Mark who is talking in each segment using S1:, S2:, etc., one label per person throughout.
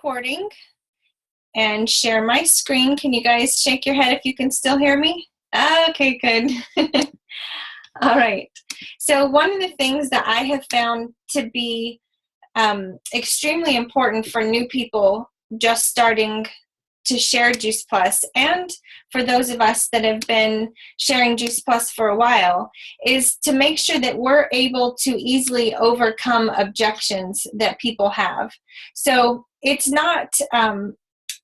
S1: recording and share my screen. Can you guys shake your head if you can still hear me? Okay, good. All right. So one of the things that I have found to be extremely important for new people just starting to share Juice Plus, and for those of us that have been sharing Juice Plus for a while, is to make sure that we're able to easily overcome objections that people have. So it's not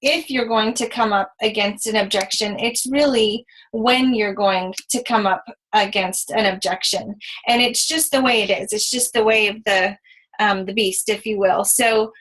S1: if you're going to come up against an objection, it's really when you're going to come up against an objection. And it's just the way it is. It's just the way of the beast, if you will. So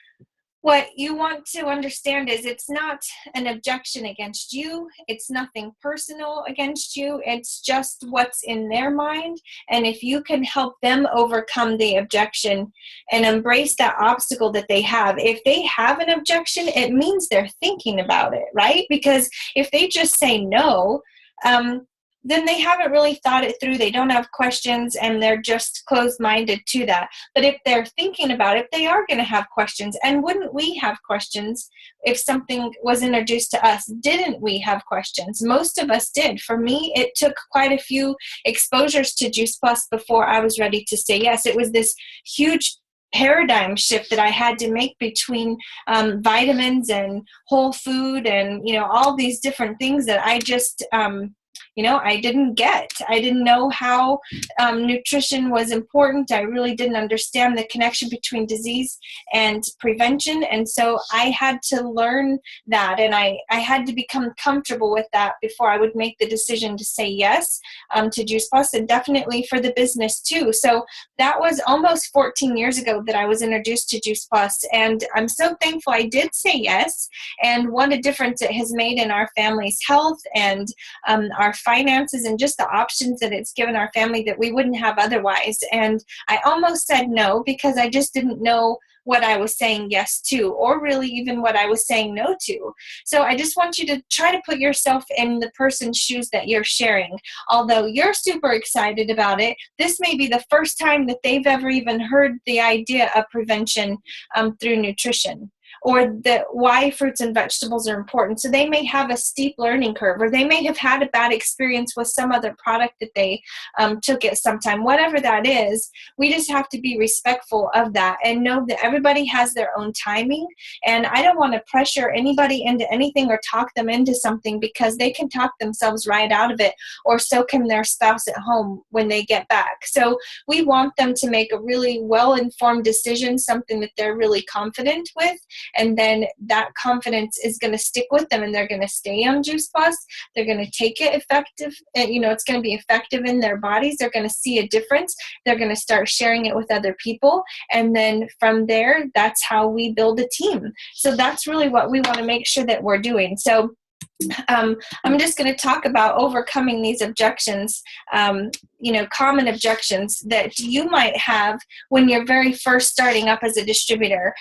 S1: what you want to understand is it's not an objection against you. It's nothing personal against you. It's just what's in their mind. And if you can help them overcome the objection and embrace that obstacle that they have, if they have an objection, it means they're thinking about it, right? Because if they just say no, then they haven't really thought it through. They don't have questions, and they're just closed-minded to that. But if they're thinking about it, they are going to have questions. And wouldn't we have questions if something was introduced to us? Didn't we have questions? Most of us did. For me, it took quite a few exposures to Juice Plus before I was ready to say yes. It was this huge paradigm shift that I had to make between vitamins and whole food and, all these different things that I just I didn't get. I didn't know how nutrition was important. I really didn't understand the connection between disease and prevention. And so I had to learn that, and I had to become comfortable with that before I would make the decision to say yes to Juice Plus, and definitely for the business too. So that was almost 14 years ago that I was introduced to Juice Plus, and I'm so thankful I did say yes, and what a difference it has made in our family's health and our finances, and just the options that it's given our family that we wouldn't have otherwise. And I almost said no because I just didn't know what I was saying yes to, or really even what I was saying no to. So I just want you to try to put yourself in the person's shoes that you're sharing. Although you're super excited about it, this may be the first time that they've ever even heard the idea of prevention through nutrition, or why fruits and vegetables are important. So they may have a steep learning curve, or they may have had a bad experience with some other product that they took at some time. Whatever that is, we just have to be respectful of that and know that everybody has their own timing. And I don't want to pressure anybody into anything or talk them into something, because they can talk themselves right out of it, or so can their spouse at home when they get back. So we want them to make a really well-informed decision, something that they're really confident with. And then that confidence is going to stick with them, and they're going to stay on Juice Plus. They're going to take it effective. It's going to be effective in their bodies. They're going to see a difference. They're going to start sharing it with other people. And then from there, that's how we build a team. So that's really what we want to make sure that we're doing. So I'm just going to talk about overcoming these objections, common objections that you might have when you're very first starting up as a distributor.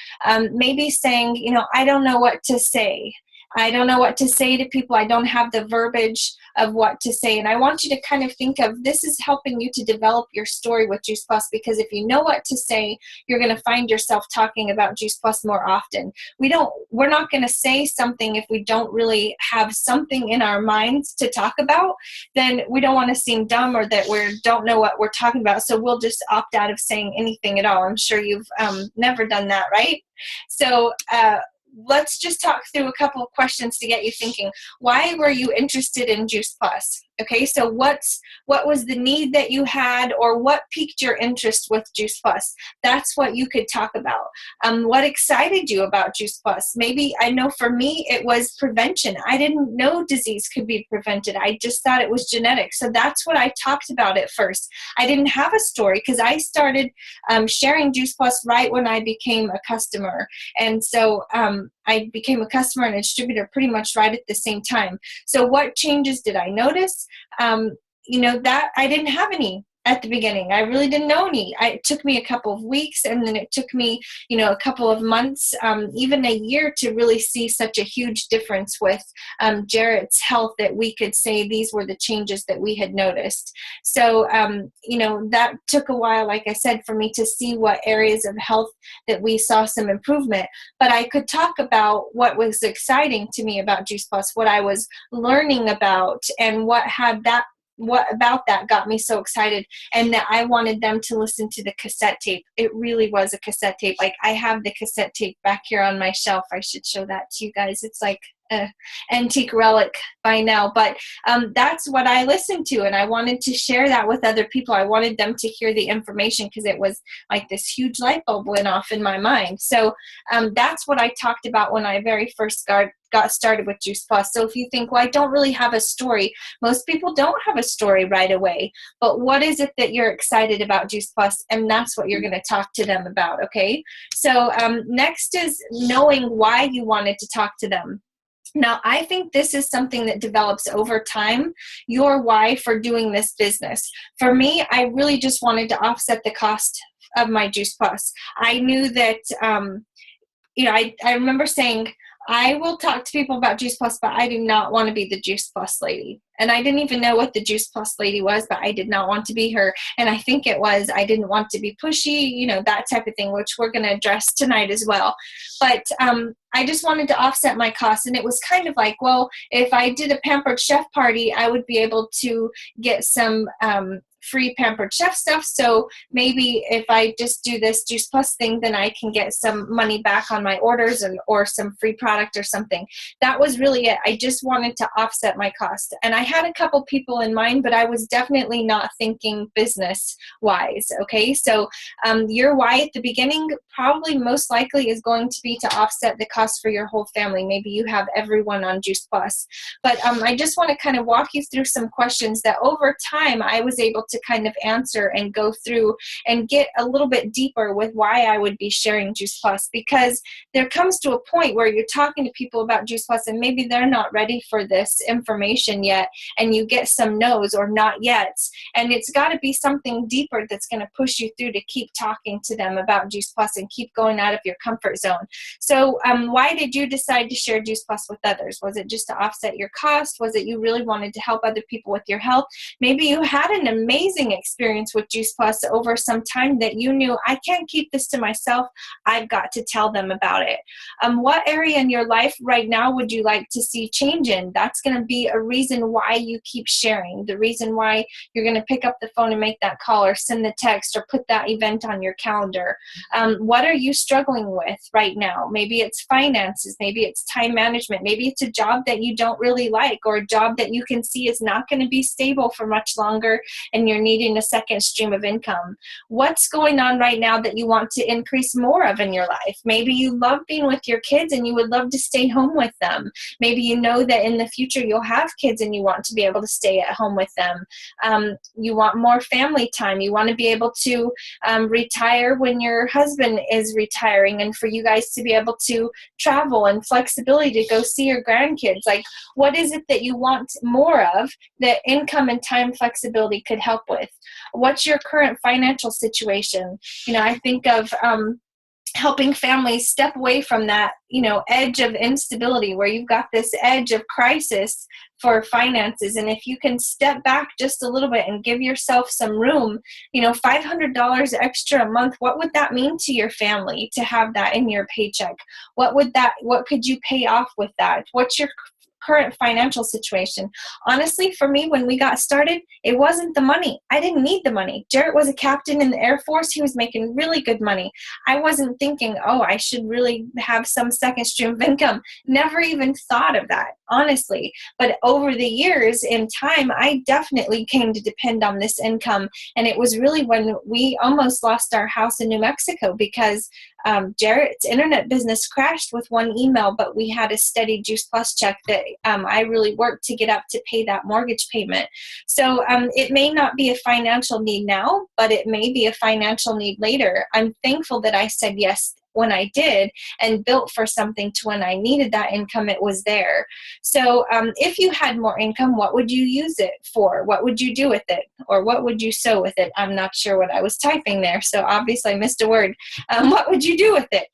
S1: Maybe saying, I don't know what to say. I don't know what to say to people. I don't have the verbiage of what to say. And I want you to kind of think of this is helping you to develop your story with Juice Plus, because if you know what to say, you're going to find yourself talking about Juice Plus more often. We're not going to say something if we don't really have something in our minds to talk about. Then we don't want to seem dumb, or that we don't know what we're talking about. So we'll just opt out of saying anything at all. I'm sure you've never done that, right? So, let's just talk through a couple of questions to get you thinking. Why were you interested in Juice Plus? Okay, so what was the need that you had, or what piqued your interest with Juice Plus? That's what you could talk about. What excited you about Juice Plus? Maybe, I know for me, it was prevention. I didn't know disease could be prevented. I just thought it was genetic. So that's what I talked about at first. I didn't have a story, because I started sharing Juice Plus right when I became a customer. And so I became a customer and a distributor pretty much right at the same time. So what changes did I notice? That I didn't have any at the beginning. I really didn't know any. It took me a couple of weeks, and then it took me, a couple of months, even a year, to really see such a huge difference with Jarrett's health, that we could say these were the changes that we had noticed. So, that took a while, like I said, for me to see what areas of health that we saw some improvement. But I could talk about what was exciting to me about Juice Plus, what I was learning about, and what about that got me so excited, and that I wanted them to listen to the cassette tape. It really was a cassette tape. Like, I have the cassette tape back here on my shelf. I should show that to you guys. It's like an antique relic by now, but that's what I listened to, and I wanted to share that with other people. I wanted them to hear the information, because it was like this huge light bulb went off in my mind. So that's what I talked about when I very first got started with Juice Plus. So if you think, well, I don't really have a story, most people don't have a story right away, but what is it that you're excited about Juice Plus? And that's what you're going to talk to them about, okay? So next is knowing why you wanted to talk to them. Now, I think this is something that develops over time, your why for doing this business. For me, I really just wanted to offset the cost of my Juice Plus. I knew that, I remember saying, I will talk to people about Juice Plus, but I do not want to be the Juice Plus lady. And I didn't even know what the Juice Plus lady was, but I did not want to be her. And I think it was, I didn't want to be pushy, that type of thing, which we're going to address tonight as well. But I just wanted to offset my costs. And it was kind of like, well, if I did a Pampered Chef party, I would be able to get some free Pampered Chef stuff. So maybe if I just do this Juice Plus thing, then I can get some money back on my orders, or some free product or something. That was really it. I just wanted to offset my cost. And I had a couple people in mind, but I was definitely not thinking business wise. Okay. So your why at the beginning probably most likely is going to be to offset the cost for your whole family. Maybe you have everyone on Juice Plus, but I just want to kind of walk you through some questions that over time I was able to kind of answer and go through and get a little bit deeper with why I would be sharing Juice Plus, because there comes to a point where you're talking to people about Juice Plus and maybe they're not ready for this information yet, and you get some no's or not yet, and it's got to be something deeper that's going to push you through to keep talking to them about Juice Plus and keep going out of your comfort zone. So why did you decide to share Juice Plus with others? Was it just to offset your cost? Was it you really wanted to help other people with your health? Maybe you had an amazing experience with Juice Plus over some time that you knew, I can't keep this to myself. I've got to tell them about it. What area in your life right now would you like to see change in? That's going to be a reason why you keep sharing, the reason why you're going to pick up the phone and make that call or send the text or put that event on your calendar. What are you struggling with right now? Maybe it's finances, maybe it's time management, maybe it's a job that you don't really like, or a job that you can see is not going to be stable for much longer and you're needing a second stream of income. What's going on right now that you want to increase more of in your life? Maybe you love being with your kids and you would love to stay home with them. Maybe you know that in the future you'll have kids and you want to be able to stay at home with them. You want more family time. You want to be able to retire when your husband is retiring, and for you guys to be able to travel and flexibility to go see your grandkids. Like, what is it that you want more of that income and time flexibility could help with? What's your current financial situation? I think of helping families step away from that, edge of instability where you've got this edge of crisis for finances. And if you can step back just a little bit and give yourself some room, $500 extra a month, what would that mean to your family to have that in your paycheck? What could you pay off with that? What's your current financial situation? Honestly, for me, when we got started, it wasn't the money. I didn't need the money. Jarrett was a captain in the Air Force. He was making really good money. I wasn't thinking, oh, I should really have some second stream of income. Never even thought of that, honestly. But over the years, in time, I definitely came to depend on this income. And it was really when we almost lost our house in New Mexico because Jarrett's internet business crashed with one email, but we had a steady Juice Plus check that I really worked to get up to pay that mortgage payment. So it may not be a financial need now, but it may be a financial need later. I'm thankful that I said yes when I did and built for something to when I needed that income, it was there. So if you had more income, what would you use it for? What would you do with it? Or what would you sow with it? I'm not sure what I was typing there, so obviously I missed a word. What would you do with it?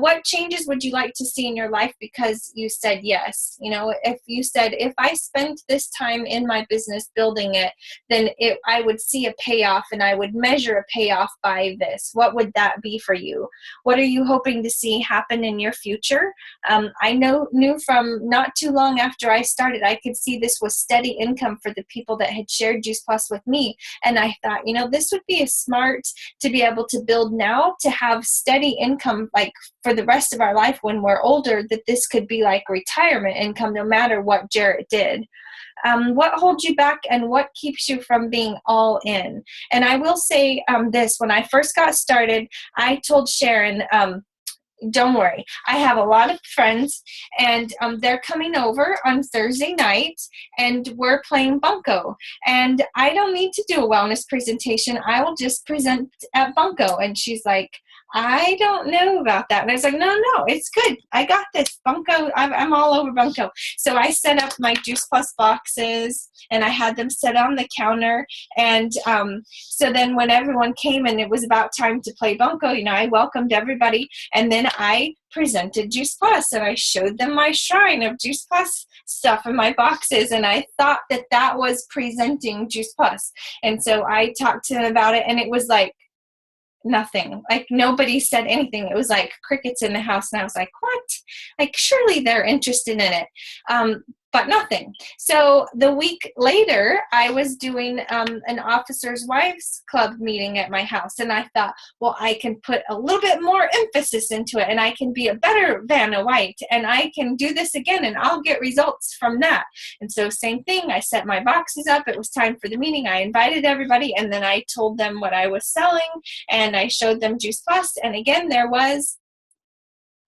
S1: What changes would you like to see in your life because you said yes? You know, if you said, if I spent this time in my business building it, then I would see a payoff and I would measure a payoff by this. What would that be for you? What are you hoping to see happen in your future? I knew from not too long after I started, I could see this was steady income for the people that had shared Juice Plus with me. And I thought, you know, this would be a smart to be able to build now, to have steady income like for the rest of our life when we're older, that this could be like retirement income no matter what Jarrett did. What holds you back and what keeps you from being all in? And I will say this, when I first got started, I told Sharon, don't worry, I have a lot of friends and they're coming over on Thursday night and we're playing Bunko. And I don't need to do a wellness presentation. I will just present at Bunko. And she's like, I don't know about that. And I was like, no, it's good. I got this. Bunko, I'm all over Bunko. So I set up my Juice Plus boxes and I had them set on the counter. And so then when everyone came and it was about time to play Bunko, you know, I welcomed everybody. And then I presented Juice Plus and I showed them my shrine of Juice Plus stuff in my boxes. And I thought that that was presenting Juice Plus. And so I talked to them about it and it was like, nothing. Like nobody said anything. It was like crickets in the house. And I was like, what? Like surely they're interested in it. But nothing. So the week later, I was doing an officers' wives club meeting at my house. And I thought, well, I can put a little bit more emphasis into it and I can be a better Vanna White and I can do this again and I'll get results from that. And so same thing, I set my boxes up. It was time for the meeting. I invited everybody and then I told them what I was selling and I showed them Juice Plus. And again, there was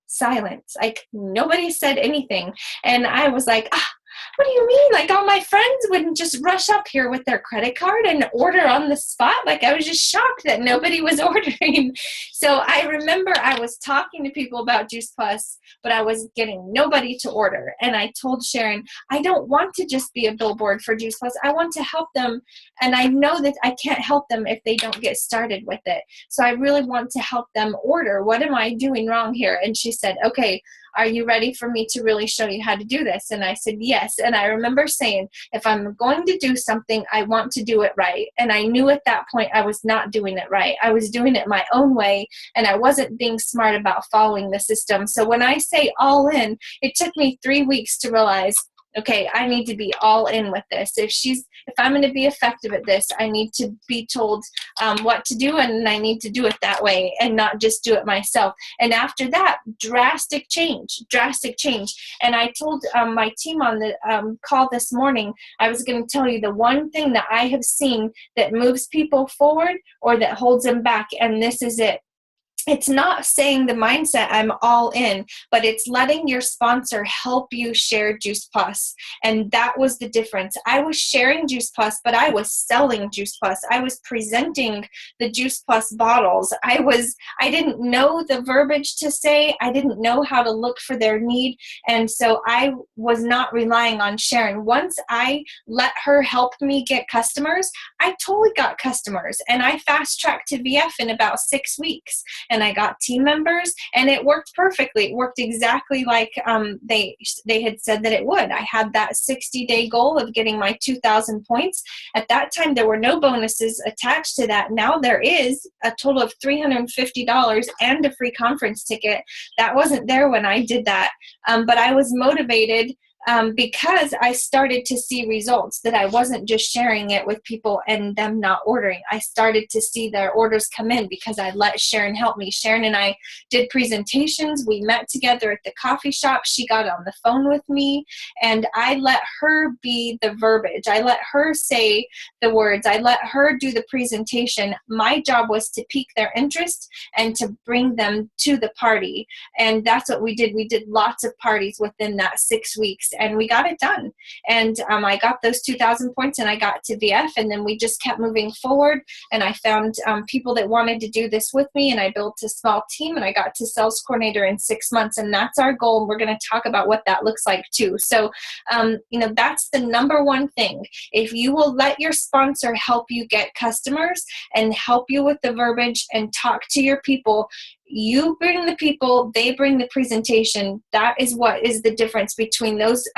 S1: silence. Like nobody said anything. And I was like, what do you mean? Like all my friends wouldn't just rush up here with their credit card and order on the spot? Like I was just shocked that nobody was ordering. So I remember I was talking to people about Juice Plus, but I was getting nobody to order. And I told Sharon, I don't want to just be a billboard for Juice Plus. I want to help them. And I know that I can't help them if they don't get started with it. So I really want to help them order. What am I doing wrong here? And she said, okay, are you ready for me to really show you how to do this? And I said, yes. And I remember saying, if I'm going to do something, I want to do it right. And I knew at that point I was not doing it right. I was doing it my own way, and I wasn't being smart about following the system. So when I say all in, it took me 3 weeks to realize, okay, I need to be all in with this. If I'm going to be effective at this, I need to be told what to do, and I need to do it that way and not just do it myself. And after that, drastic change. And I told my team on the call this morning, I was going to tell you the one thing that I have seen that moves people forward or that holds them back, and this is it. It's not saying the mindset I'm all in, but it's letting your sponsor help you share Juice Plus. And that was the difference. I was sharing Juice Plus, but I was selling Juice Plus. I was presenting the Juice Plus bottles. I didn't know the verbiage to say. I didn't know how to look for their need. And so I was not relying on Sharon. Once I let her help me get customers, I totally got customers. And I fast-tracked to VF in about 6 weeks. And I got team members, and it worked perfectly. It worked exactly like they had said that it would. I had that 60-day goal of getting my 2,000 points. At that time, there were no bonuses attached to that. Now there is a total of $350 and a free conference ticket. That wasn't there when I did that, but I was motivated because I started to see results, that I wasn't just sharing it with people and them not ordering. I started to see their orders come in because I let Sharon help me. Sharon and I did presentations. We met together at the coffee shop. She got on the phone with me, and I let her be the verbiage. I let her say the words. I let her do the presentation. My job was to pique their interest and to bring them to the party. And that's what we did. We did lots of parties within that 6 weeks. and we got it done. And I got those 2,000 points and I got to VF, and then we just kept moving forward, and I found people that wanted to do this with me, and I built a small team, and I got to sales coordinator in 6 months, and that's our goal, and we're going to talk about what that looks like too. So, that's the number one thing. If you will let your sponsor help you get customers and help you with the verbiage and talk to your people, you bring the people, they bring the presentation. That is what is the difference between those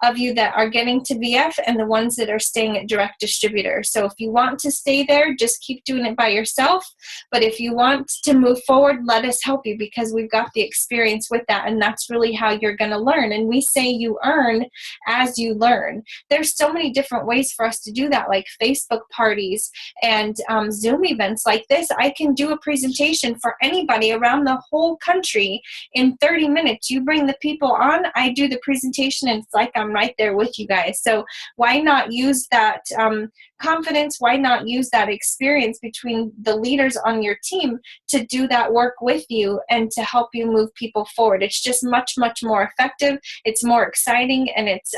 S1: of you that are getting to VF and the ones that are staying at direct distributor. So if you want to stay there, just keep doing it by yourself. But if you want to move forward, let us help you, because we've got the experience with that, and that's really how you're going to learn. And we say you earn as you learn. There's so many different ways for us to do that, like Facebook parties and Zoom events like this. I can do a presentation for anybody around the whole country in 30 minutes. You bring the people on, I do the presentation, and it's like I'm right there with you guys. So why not use that confidence? Why not use that experience between the leaders on your team to do that work with you and to help you move people forward? It's just much, much more effective. It's more exciting, and it's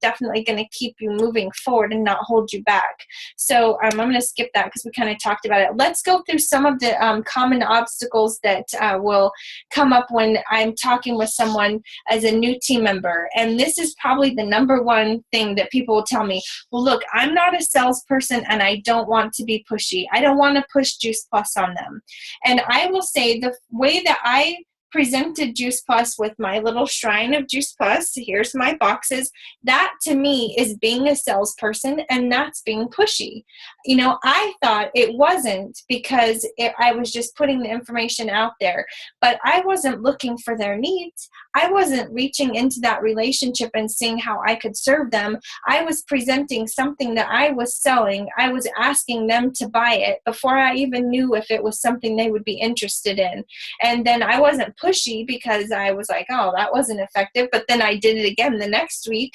S1: definitely going to keep you moving forward and not hold you back. So I'm going to skip that because we kind of talked about it. Let's go through some of the common obstacles that will come up when I'm talking with someone as a new team member. And this is probably the number one thing that people will tell me. Well, look, I'm not a salesperson and I don't want to be pushy. I don't want to push Juice Plus on them. And I will say the way that I presented Juice Plus with my little shrine of Juice Plus, here's my boxes, that to me is being a salesperson, and that's being pushy. I thought it wasn't, because I was just putting the information out there, but I wasn't looking for their needs. I wasn't reaching into that relationship and seeing how I could serve them. I was presenting something that I was selling. I was asking them to buy it before I even knew if it was something they would be interested in. And then I wasn't pushy because I was like, oh, that wasn't effective. But then I did it again the next week.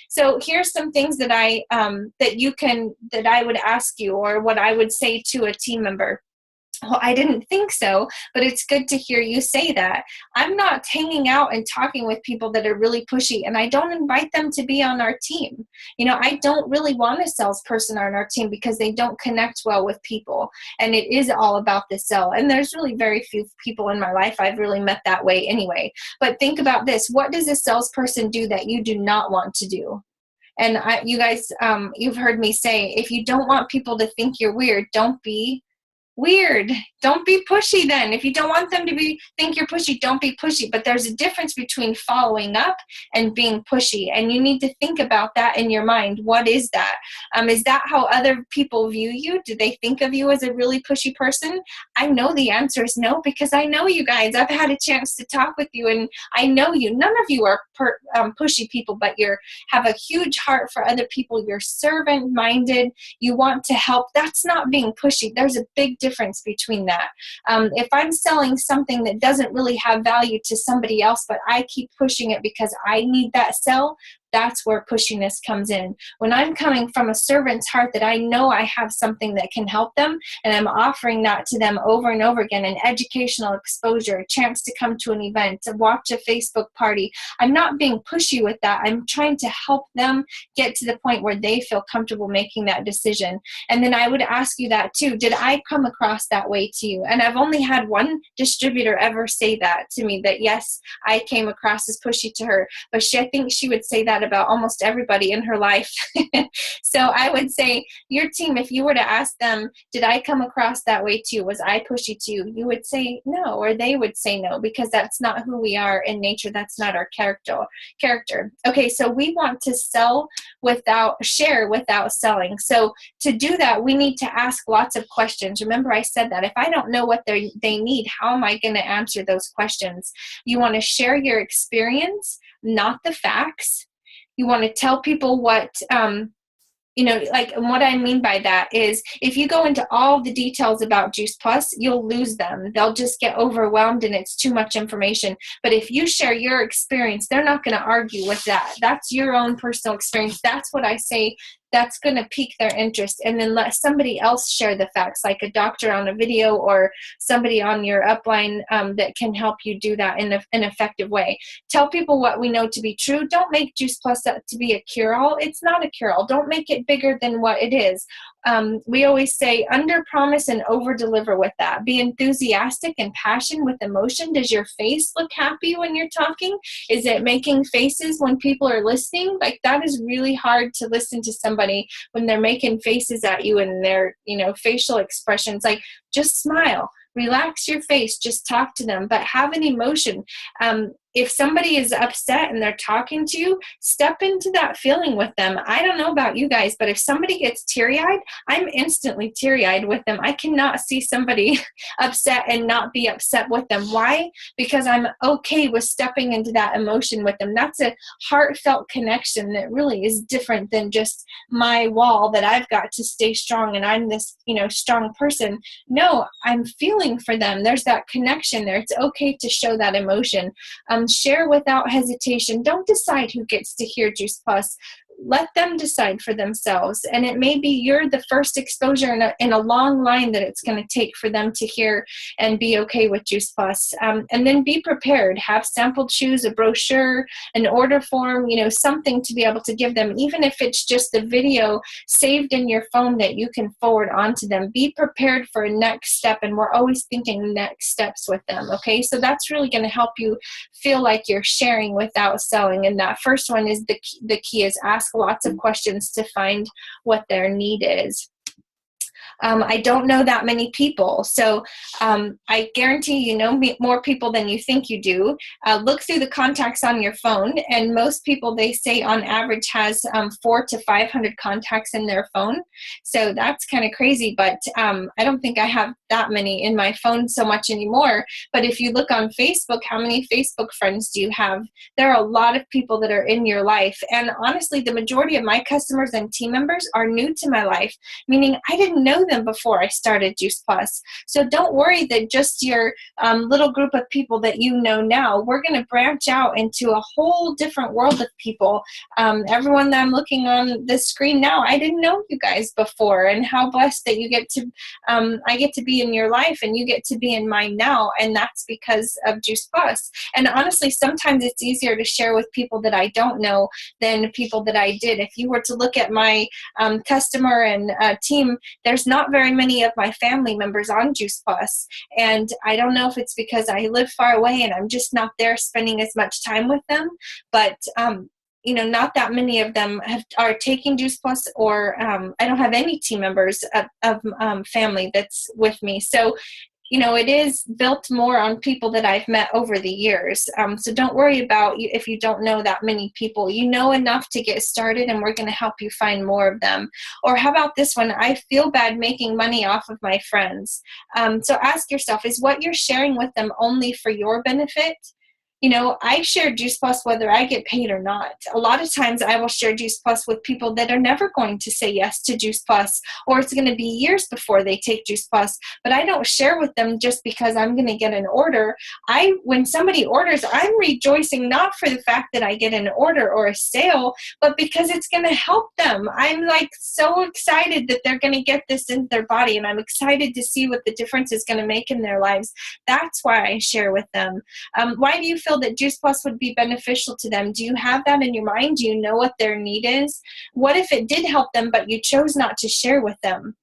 S1: So here's some things that I would ask you, or what I would say to a team member. Well, I didn't think so, but it's good to hear you say that. I'm not hanging out and talking with people that are really pushy, and I don't invite them to be on our team. I don't really want a salesperson on our team because they don't connect well with people, and it is all about the sell. And there's really very few people in my life I've really met that way anyway. But think about this. What does a salesperson do that you do not want to do? And you guys, you've heard me say, if you don't want people to think you're weird, don't be weird. Don't be pushy then. If you don't want them to think you're pushy, don't be pushy. But there's a difference between following up and being pushy. And you need to think about that in your mind. What is that? Is that how other people view you? Do they think of you as a really pushy person? I know the answer is no, because I know you guys. I've had a chance to talk with you, and I know you. None of you are pushy people, but you have a huge heart for other people. You're servant-minded. You want to help. That's not being pushy. There's a big difference between that. If I'm selling something that doesn't really have value to somebody else, but I keep pushing it because I need that sell, that's where pushiness comes in. When I'm coming from a servant's heart that I know I have something that can help them, and I'm offering that to them over and over again, an educational exposure, a chance to come to an event, to watch a Facebook party, I'm not being pushy with that. I'm trying to help them get to the point where they feel comfortable making that decision. And then I would ask you that too. Did I come across that way to you? And I've only had one distributor ever say that to me, that yes, I came across as pushy to her, but I think she would say that about almost everybody in her life. So I would say, your team, if you were to ask them, did I come across that way to you? Was I pushy to you? You would say no, or they would say no, because that's not who we are in nature. That's not our character. Okay, so we want to share without selling. So to do that, we need to ask lots of questions. Remember, I said that if I don't know what they need, how am I going to answer those questions? You want to share your experience, not the facts. You want to tell people what, and what I mean by that is, if you go into all the details about Juice Plus, you'll lose them. They'll just get overwhelmed and it's too much information. But if you share your experience, they're not going to argue with that. That's your own personal experience. That's what I say. that's going to pique their interest. And then let somebody else share the facts, like a doctor on a video or somebody on your upline that can help you do that in an effective way. Tell people what we know to be true. Don't make Juice Plus to be a cure-all. It's not a cure-all. Don't make it bigger than what it is. We always say under promise and over deliver with that. Be enthusiastic and passion with emotion. Does your face look happy when you're talking? Is it making faces when people are listening? Like, that is really hard to listen to somebody when they're making faces at you and their, facial expressions. Like, just smile. Relax your face, just talk to them, but have an emotion. If somebody is upset and they're talking to you, step into that feeling with them. I don't know about you guys, but if somebody gets teary-eyed, I'm instantly teary-eyed with them. I cannot see somebody upset and not be upset with them. Why? Because I'm okay with stepping into that emotion with them. That's a heartfelt connection that really is different than just my wall that I've got to stay strong and I'm this, strong person. No, I'm feeling for them. There's that connection there. It's okay to show that emotion. Share without hesitation. Don't decide who gets to hear Juice Plus. Let them decide for themselves. And it may be you're the first exposure in a long line that it's going to take for them to hear and be okay with Juice Plus. And then be prepared. Have sample chews, a brochure, an order form, something to be able to give them, even if it's just the video saved in your phone that you can forward on to them. Be prepared for a next step. And we're always thinking next steps with them. Okay. So that's really going to help you feel like you're sharing without selling. And that first one is the key is ask lots of questions to find what their need is. I don't know that many people, so I guarantee you know more people than you think you do. Look through the contacts on your phone, and most people, they say on average has 400 to 500 contacts in their phone. So that's kind of crazy, but I don't think I have that many in my phone so much anymore. But if you look on Facebook, how many Facebook friends do you have? There are a lot of people that are in your life, and honestly, the majority of my customers and team members are new to my life, meaning I didn't know them before I started Juice Plus. So don't worry that just your little group of people that you know now. We're going to branch out into a whole different world of people. Everyone that I'm looking on this screen now, I didn't know you guys before, and how blessed that you get to, I get to be in your life and you get to be in mine now, and that's because of Juice Plus. And honestly, sometimes it's easier to share with people that I don't know than people that I did. If you were to look at my customer and team, there's not very many of my family members on Juice Plus, and I don't know if it's because I live far away and I'm just not there spending as much time with them, but not that many of them are taking Juice Plus, or I don't have any team members of family that's with me. So it is built more on people that I've met over the years. So don't worry about if you don't know that many people. You know enough to get started, and we're going to help you find more of them. Or how about this one? I feel bad making money off of my friends. So ask yourself, is what you're sharing with them only for your benefit? I share Juice Plus whether I get paid or not. A lot of times I will share Juice Plus with people that are never going to say yes to Juice Plus, or it's going to be years before they take Juice Plus. But I don't share with them just because I'm going to get an order. When somebody orders, I'm rejoicing not for the fact that I get an order or a sale, but because it's going to help them. I'm like so excited that they're going to get this into their body, and I'm excited to see what the difference is going to make in their lives. That's why I share with them. Why do you feel that Juice Plus would be beneficial to them? Do you have that in your mind? Do you know what their need is? What if it did help them, but you chose not to share with them?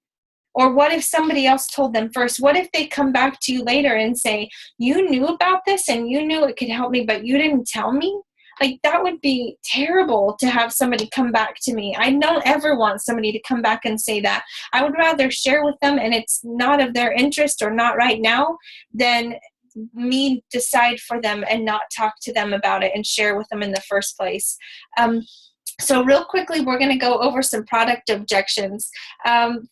S1: Or what if somebody else told them first? What if they come back to you later and say, you knew about this and you knew it could help me, but you didn't tell me? Like, that would be terrible to have somebody come back to me. I don't ever want somebody to come back and say that. I would rather share with them and it's not of their interest or not right now than me decide for them and not talk to them about it and share with them in the first place. So real quickly, we're going to go over some product objections.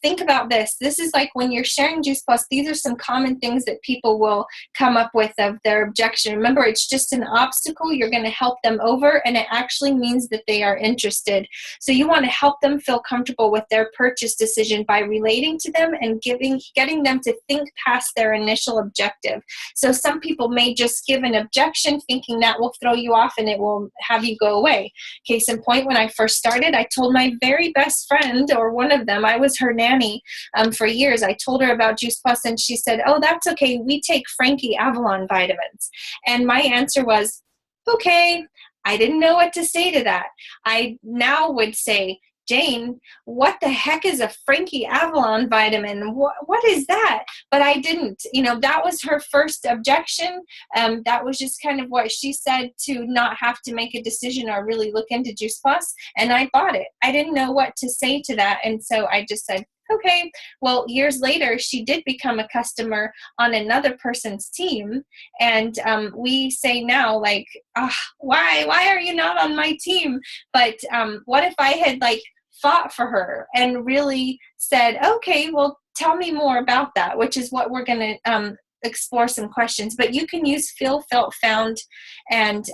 S1: Think about this. This is like when you're sharing Juice Plus, these are some common things that people will come up with of their objection. Remember, it's just an obstacle you're going to help them over, and it actually means that they are interested. So you want to help them feel comfortable with their purchase decision by relating to them and getting them to think past their initial objective. So some people may just give an objection thinking that will throw you off and it will have you go away. Case in point, when I first started, I told my very best friend, or one of them, I was her nanny for years. I told her about Juice Plus, and she said, oh, that's okay. We take Frankie Avalon vitamins. And my answer was, okay. I didn't know what to say to that. I now would say, Jane, what the heck is a Frankie Avalon vitamin? What is that? But I didn't. That was her first objection. That was just kind of what she said, to not have to make a decision or really look into Juice Plus. And I bought it. I didn't know what to say to that. And so I just said, okay. Well, years later, she did become a customer on another person's team. And we say now, like, why are you not on my team? But what if I had fought for her and really said, okay, well, tell me more about that, which is what we're going to explore some questions. But you can use feel, felt, found, and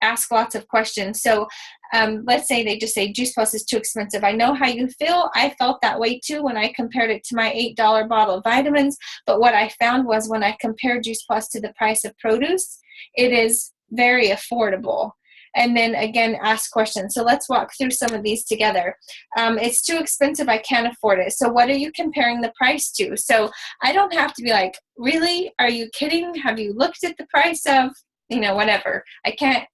S1: ask lots of questions. So let's say they just say Juice Plus is too expensive. I know how you feel. I felt that way too when I compared it to my $8 bottle of vitamins. But what I found was when I compared Juice Plus to the price of produce, it is very affordable. And then again, ask questions. So let's walk through some of these together. It's too expensive. I can't afford it. So what are you comparing the price to? So I don't have to be like, really? Are you kidding? Have you looked at the price of, whatever? I can't,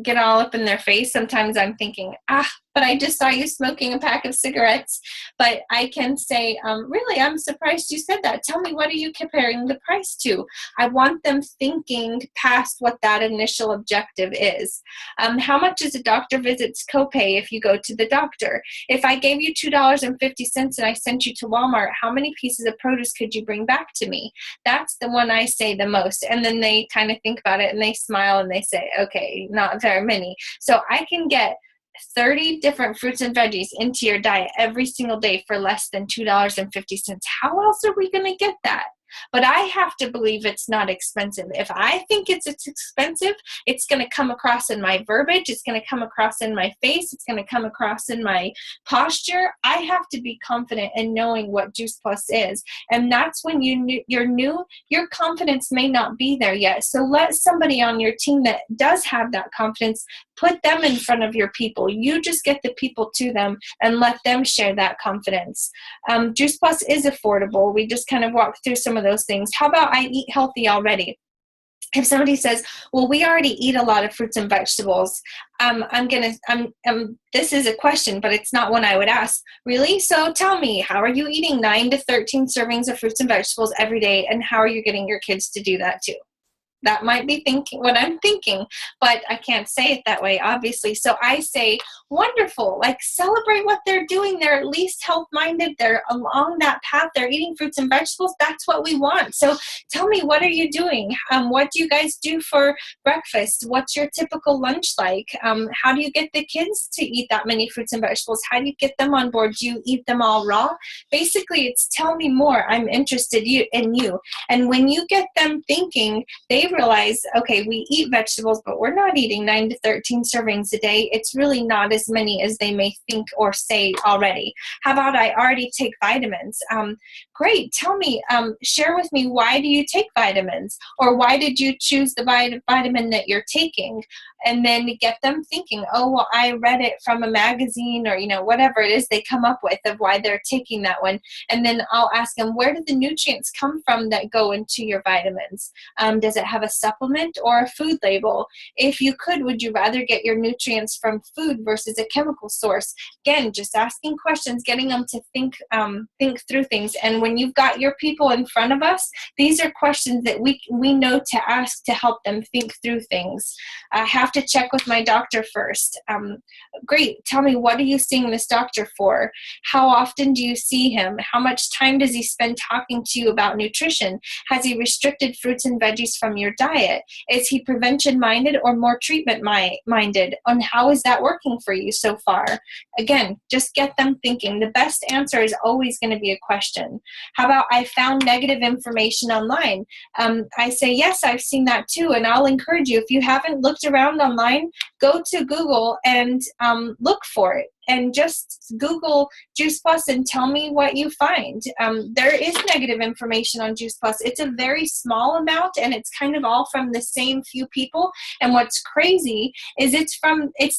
S1: get all up in their face. Sometimes I'm thinking, but I just saw you smoking a pack of cigarettes. But I can say, really, I'm surprised you said that. Tell me, what are you comparing the price to? I want them thinking past what that initial objective is. How much is a doctor visit's copay if you go to the doctor? If I gave you $2.50 and I sent you to Walmart, how many pieces of produce could you bring back to me? That's the one I say the most. And then they kind of think about it and they smile and they say, okay, not very many. So I can get 30 different fruits and veggies into your diet every single day for less than $2.50. How else are we going to get that? But I have to believe it's not expensive. If I think it's expensive, it's going to come across in my verbiage. It's going to come across in my face. It's going to come across in my posture. I have to be confident in knowing what Juice Plus is. And that's when you're new, your confidence may not be there yet. So let somebody on your team that does have that confidence, put them in front of your people. You just get the people to them and let them share that confidence. Juice Plus is affordable. We just kind of walked through some of those things. How about I eat healthy already? If somebody says, well, we already eat a lot of fruits and vegetables, this is a question, but it's not one I would ask. Really? So tell me, how are you eating 9 to 13 servings of fruits and vegetables every day? And how are you getting your kids to do that too? That might be thinking what I'm thinking, but I can't say it that way, obviously. So I say, wonderful, celebrate what they're doing. They're at least health-minded. They're along that path. They're eating fruits and vegetables. That's what we want. So tell me, what are you doing? What do you guys do for breakfast? What's your typical lunch like? How do you get the kids to eat that many fruits and vegetables? How do you get them on board? Do you eat them all raw? Basically, it's tell me more. I'm interested in you. And when you get them thinking, they realize, okay, we eat vegetables, but we're not eating 9 to 13 servings a day. It's really not as many as they may think or say already. How about I already take vitamins? Great. Tell me, share with me, why do you take vitamins? Or why did you choose the vitamin that you're taking? And then get them thinking, oh, well, I read it from a magazine, or, whatever it is they come up with of why they're taking that one. And then I'll ask them, where do the nutrients come from that go into your vitamins? Does it have a supplement or a food label? If you could, would you rather get your nutrients from food versus a chemical source? Again, just asking questions, getting them to think through things. And when you've got your people in front of us, these are questions that we know to ask to help them think through things. I have to check with my doctor first. Great. Tell me, what are you seeing this doctor for? How often do you see him? How much time does he spend talking to you about nutrition? Has he restricted fruits and veggies from your diet? Is he prevention-minded or more treatment-minded? And how is that working for you so far? Again, just get them thinking. The best answer is always going to be a question. How about, I found negative information online? I say, yes, I've seen that too, and I'll encourage you, if you haven't looked around online, go to Google and look for it. and just Google Juice Plus and tell me what you find. There is negative information on Juice Plus. It's a very small amount, and it's kind of all from the same few people. And what's crazy is it's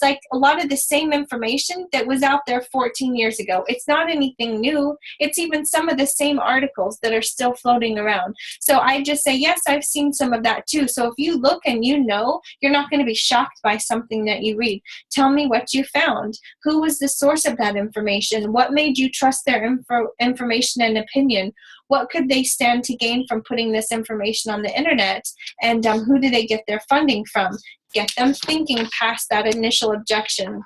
S1: like a lot of the same information that was out there 14 years ago. It's not anything new. It's even some of the same articles that are still floating around. So I just say, yes, I've seen some of that too. So if you look and you're not going to be shocked by something that you read. Tell me what you found. Who was the source of that information? What made you trust their information and opinion? What could they stand to gain from putting this information on the internet? And who do they get their funding from? Get them thinking past that initial objection.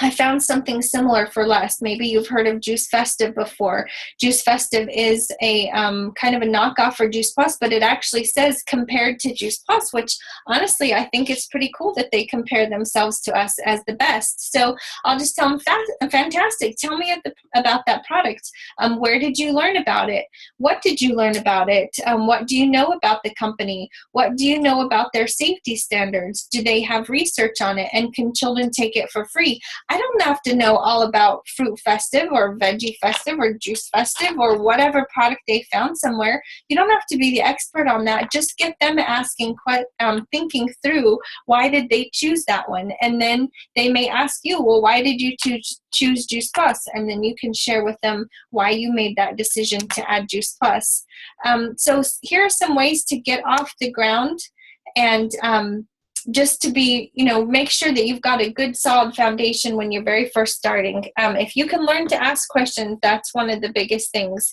S1: I found something similar for less. Maybe you've heard of Juice Festive before. Juice Festive is a kind of a knockoff for Juice Plus, but it actually says compared to Juice Plus, which honestly I think it's pretty cool that they compare themselves to us as the best. So I'll just tell them, fantastic. Tell me about that product. Where did you learn about it? What did you learn about it? What do you know about the company? What do you know about their safety standards? Do they have research on it? And can children take it for free? I don't have to know all about Fruit Festive or Veggie Festive or Juice Festive or whatever product they found somewhere. You don't have to be the expert on that. Just get them asking, thinking through, why did they choose that one? And then they may ask you, well, why did you choose Juice Plus? And then you can share with them why you made that decision to add Juice Plus. So here are some ways to get off the ground and just to be, make sure that you've got a good solid foundation when you're very first starting. If you can learn to ask questions, that's one of the biggest things.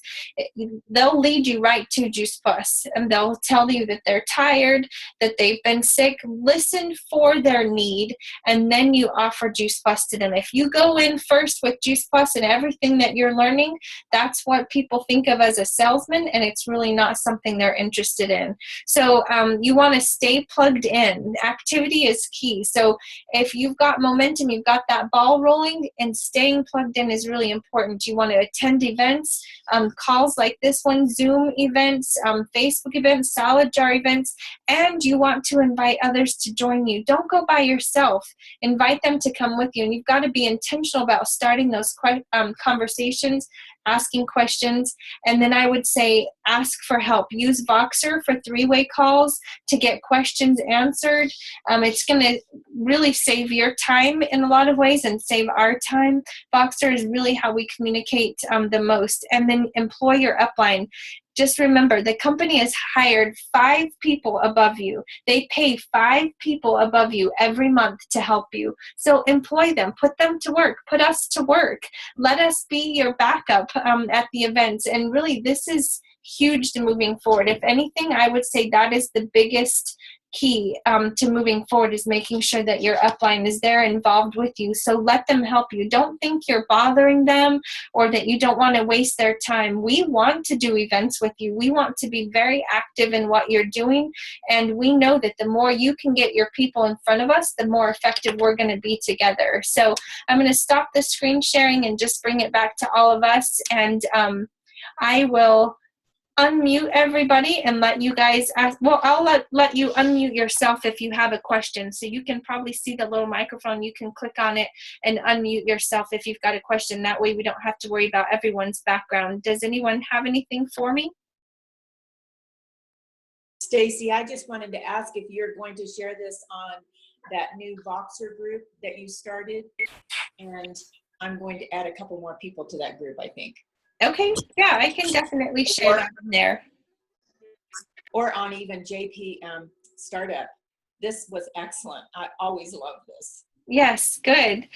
S1: They'll lead you right to Juice Plus, and they'll tell you that they're tired, that they've been sick. Listen for their need, and then you offer Juice Plus to them. If you go in first with Juice Plus and everything that you're learning, that's what people think of as a salesman, and it's really not something they're interested in. So you want to stay plugged in. Activity is key. So if you've got momentum, you've got that ball rolling, and staying plugged in is really important. You want to attend events, calls like this one, Zoom events, Facebook events, salad jar events, and you want to invite others to join you. Don't go by yourself. Invite them to come with you, and you've got to be intentional about starting those conversations, asking questions, and then I would say ask for help. Use Voxer for three-way calls to get questions answered. It's going to really save your time in a lot of ways and save our time. Voxer is really how we communicate the most. And then employ your upline. Just remember, the company has hired 5 people above you. They pay 5 people above you every month to help you. So employ them, put them to work, put us to work. Let us be your backup at the events. And really, this is huge to moving forward. If anything, I would say that is the biggest key to moving forward, is making sure that your upline is there involved with you. So let them help you. Don't think you're bothering them or that you don't want to waste their time. We want to do events with you. We want to be very active in what you're doing, and we know that the more you can get your people in front of us, the more effective we're going to be together. So I'm going to stop the screen sharing and just bring it back to all of us, and I will unmute everybody and let you guys ask. Well, I'll let you unmute yourself if you have a question. So you can probably see the little microphone. You can click on it and unmute yourself if you've got a question. That way we don't have to worry about everyone's background. Does anyone have anything for me?
S2: Stacy, I just wanted to ask if you're going to share this on that new Voxer group that you started, and I'm going to add a couple more people to that group, I think.
S1: Okay, yeah, I can definitely share that on there.
S2: Or on even JP Startup. This was excellent. I always love this.
S1: Yes, good.